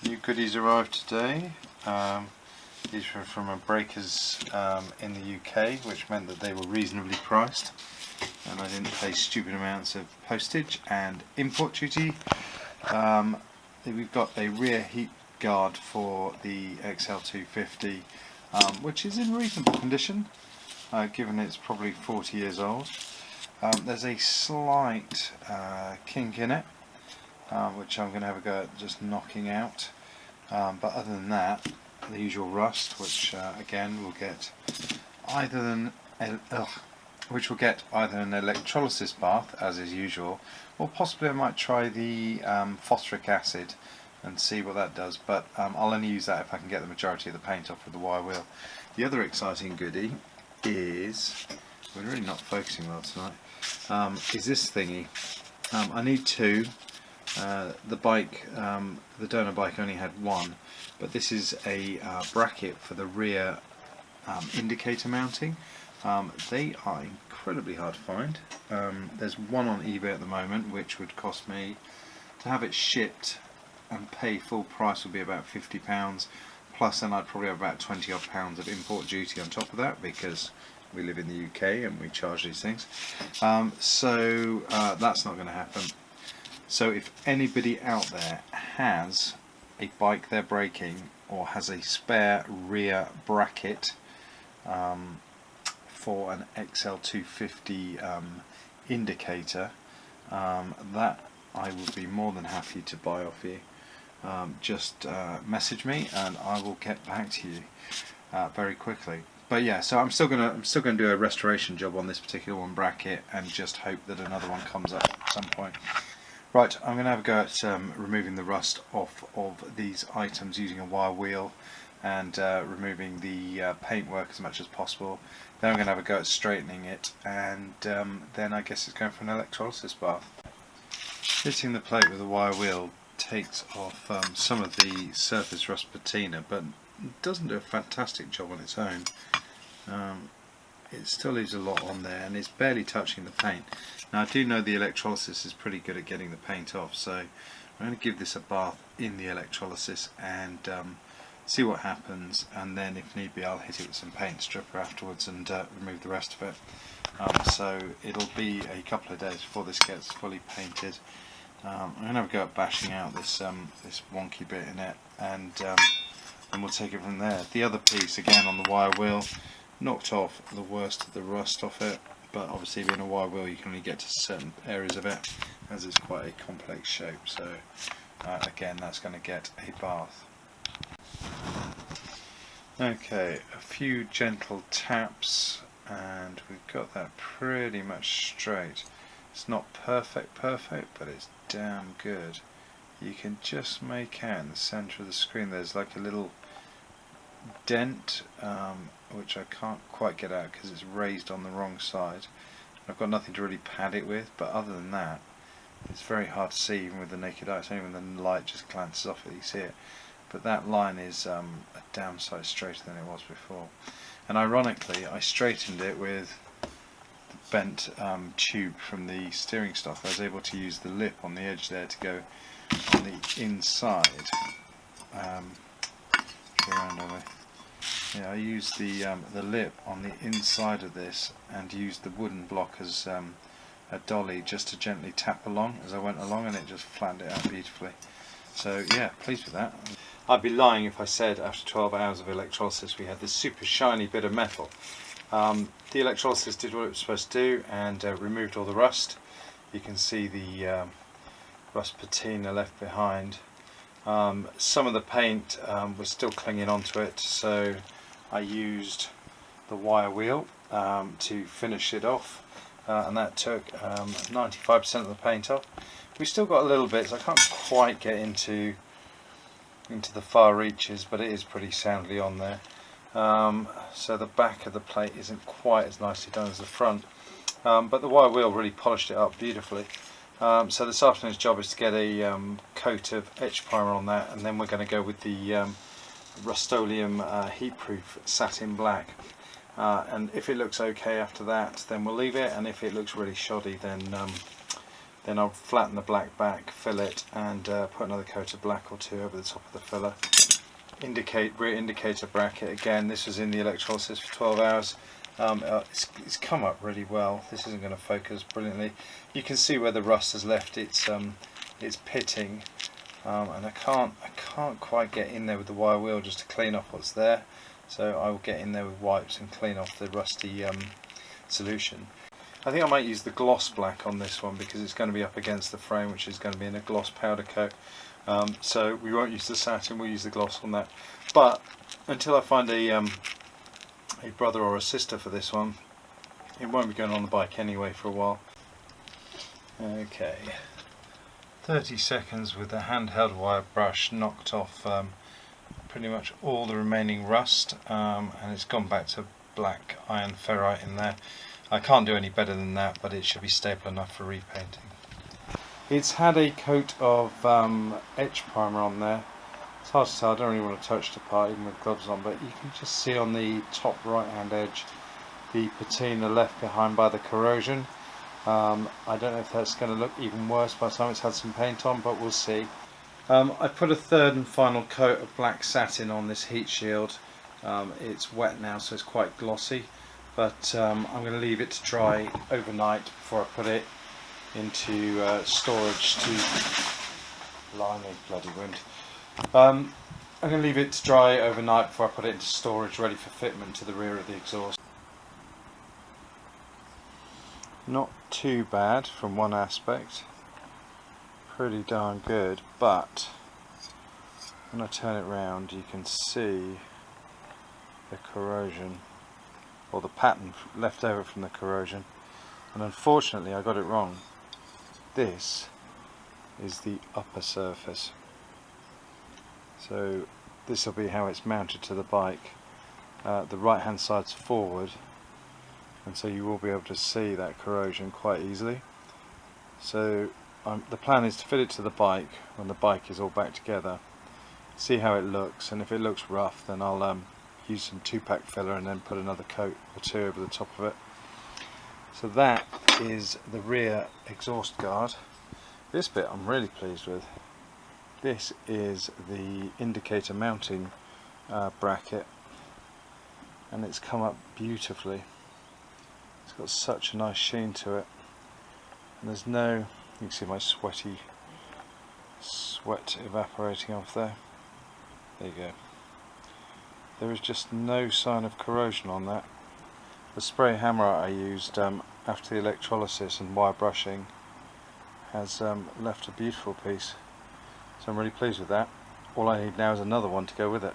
New goodies arrived today. These were from a breakers in the UK, which meant that they were reasonably priced and I didn't pay stupid amounts of postage and import duty. We've got a rear heat guard for the XL250, which is in reasonable condition given it's probably 40 years old. There's a slight kink in it, which I'm going to have a go at just knocking out, but other than that, the usual rust, which again will get either an electrolysis bath, as is usual, or possibly I might try the phosphoric acid and see what that does, but I'll only use that if I can get the majority of the paint off with the wire wheel. The other exciting goodie is, we're really not focusing well tonight, is this thingy. I need two. The bike, the donor bike only had one, but this is a bracket for the rear indicator mounting. They are incredibly hard to find. There's one on eBay at the moment, which would cost me, to have it shipped and pay full price, would be about £50, plus then I'd probably have about 20 odd pounds of import duty on top of that, because we live in the UK and we charge these things. So that's not going to happen. So if anybody out there has a bike they're breaking or has a spare rear bracket for an XL250 indicator, that I would be more than happy to buy off you. Just message me and I will get back to you very quickly. But yeah, so I'm still gonna do a restoration job on this particular one bracket and just hope that another one comes up at some point. Right, I'm going to have a go at removing the rust off of these items using a wire wheel and removing the paintwork as much as possible. Then I'm going to have a go at straightening it, and then I guess it's going for an electrolysis bath. Hitting the plate with a wire wheel takes off some of the surface rust patina, but it doesn't do a fantastic job on its own. It still leaves a lot on there and it's barely touching the paint. Now I do know the electrolysis is pretty good at getting the paint off, so I'm going to give this a bath in the electrolysis and see what happens, and then if need be I'll hit it with some paint stripper afterwards and remove the rest of it. So it'll be a couple of days before this gets fully painted. I'm going to have a go at bashing out this this wonky bit in it, and we'll take it from there. The other piece, again on the wire wheel, knocked off the worst of the rust off it, but obviously being a wire wheel you can only get to certain areas of it as it's quite a complex shape, so again that's going to get a bath. Okay, a few gentle taps and we've got that pretty much straight. It's not perfect, but it's damn good. You can just make out in the centre of the screen there's like a little dent, which I can't quite get out because it's raised on the wrong side. I've got nothing to really pad it with, but other than that it's very hard to see even with the naked eye. It's only when the light just glances off it you see it, but that line is a damn sight straighter than it was before. And ironically I straightened it with the bent tube from the steering stock. I was able to use the lip on the edge there to go on the inside. Yeah, I used the lip on the inside of this and used the wooden block as a dolly just to gently tap along as I went along, and it just flattened it out beautifully. So yeah, pleased with that. I'd be lying if I said after 12 hours of electrolysis we had this super shiny bit of metal. The electrolysis did what it was supposed to do and removed all the rust. You can see the rust patina left behind. Some of the paint was still clinging onto it, so I used the wire wheel to finish it off, and that took 95% of the paint off. We still got a little bit, so I can't quite get into the far reaches, but it is pretty soundly on there. So the back of the plate isn't quite as nicely done as the front, but the wire wheel really polished it up beautifully. So this afternoon's job is to get a coat of etch primer on that, and then we're going to go with the Rust-Oleum heat-proof satin black. And if it looks okay after that, then we'll leave it, and if it looks really shoddy, then Then I'll flatten the black back, fill it, and put another coat of black or two over the top of the filler. Rear indicator bracket, again this was in the electrolysis for 12 hours. It's come up really well. This isn't going to focus brilliantly. You can see where the rust has left its pitting, and I can't quite get in there with the wire wheel just to clean off what's there. So I will get in there with wipes and clean off the rusty solution. I think I might use the gloss black on this one because it's going to be up against the frame, which is going to be in a gloss powder coat. So we won't use the satin, we'll use the gloss on that. But until I find a brother or a sister for this one, it won't be going on the bike anyway for a while. Okay, 30 seconds with the handheld wire brush knocked off pretty much all the remaining rust, and it's gone back to black iron ferrite in there. I can't do any better than that, but it should be stable enough for repainting. It's had a coat of etch primer on there. It's hard to tell, I don't really want to touch the part even with gloves on, but you can just see on the top right hand edge the patina left behind by the corrosion. I don't know if that's going to look even worse by the time it's had some paint on, but we'll see. I put a third and final coat of black satin on this heat shield. It's wet now, so it's quite glossy, but I'm going to leave it to dry overnight before I put it into storage to... Blimey, bloody wind. I'm going to leave it to dry overnight before I put it into storage, ready for fitment to the rear of the exhaust. Not too bad from one aspect, pretty darn good, but when I turn it round you can see the corrosion, or the pattern left over from the corrosion, and unfortunately I got it wrong. This is the upper surface, so this will be how it's mounted to the bike. The right hand side's forward, and so you will be able to see that corrosion quite easily. So the plan is to fit it to the bike when the bike is all back together, see how it looks, and if it looks rough then I'll use some 2-pack filler and then put another coat or two over the top of it. So that is the rear exhaust guard. This bit I'm really pleased with. This is the indicator mounting bracket, and it's come up beautifully. It's got such a nice sheen to it, and there's no, you can see my sweat evaporating off there. There you go. There is just no sign of corrosion on that. The spray hammer I used after the electrolysis and wire brushing has left a beautiful piece, so I'm really pleased with that. All I need now is another one to go with it.